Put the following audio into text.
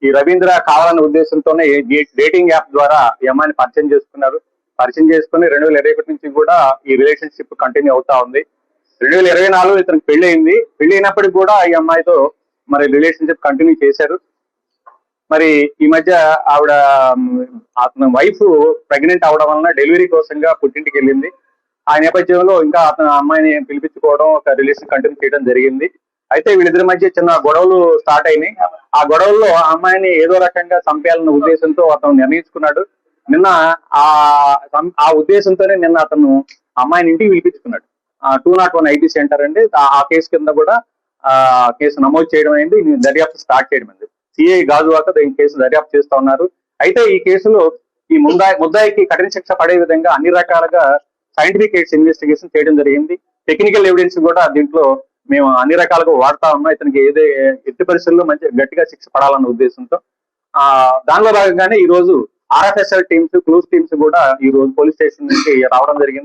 ఈ రవీంద్ర కావాలనే ఉద్దేశంతోనే డేటింగ్ యాప్ ద్వారా ఈ అమ్మాయిని పరిచయం చేసుకున్నారు. పరిచయం చేసుకుని 2021 నుంచి కూడా ఈ రిలేషన్షిప్ కంటిన్యూ అవుతా ఉంది. 2024 ఇతనికి పెళ్లి అయింది. పెళ్లి అయినప్పటికీ కూడా ఈ అమ్మాయితో మరి రిలేషన్షిప్ కంటిన్యూ చేశారు. మరి ఈ మధ్య ఆవిడ అతని వైఫ్ ప్రెగ్నెంట్ అవడం వలన డెలివరీ కోసంగా పుట్టింటికి వెళ్ళింది. ఆ నేపథ్యంలో ఇంకా అతను అమ్మాయిని పిలిపించుకోవడం, ఒక రిలేషన్ కంటిన్యూ చేయడం జరిగింది. అయితే వీళ్ళిద్దరి మధ్య చిన్న గొడవలు స్టార్ట్ అయినాయి. ఆ గొడవల్లో ఆ అమ్మాయిని ఏదో రకంగా చంపేయాలన్న ఉద్దేశంతో అతను నిర్ణయించుకున్నాడు. నిన్న ఆ ఉద్దేశంతోనే నిన్న అతను అమ్మాయిని ఇంటికి పిలిపించుకున్నాడు. 201 ఐటీ సెంటర్ అండి. ఆ కేసు కింద కూడా కేసు నమోదు చేయడం అయింది. దర్యాప్తు స్టార్ట్ చేయడం అయింది. సిఐ గాజువాక దీని కేసు దర్యాప్తు చేస్తా ఉన్నారు. అయితే ఈ కేసులో ఈ ముద్దాయికి కఠిన శిక్ష పడే విధంగా అన్ని రకాలుగా సైంటిఫిక్ ఇన్వెస్టిగేషన్ చేయడం జరిగింది. టెక్నికల్ ఎవిడెన్స్ కూడా దీంట్లో మేము అన్ని రకాలుగా వాడుతా ఉన్నాం. ఇతనికి ఎట్టి పరిస్థితుల్లో మంచి గట్టిగా శిక్ష పడాలన్న ఉద్దేశంతో దానిలో భాగంగానే ఈ రోజు RFSL టీమ్స్, క్లూస్ టీమ్స్ కూడా ఈ రోజు పోలీస్ స్టేషన్ నుంచి రావడం జరిగింది.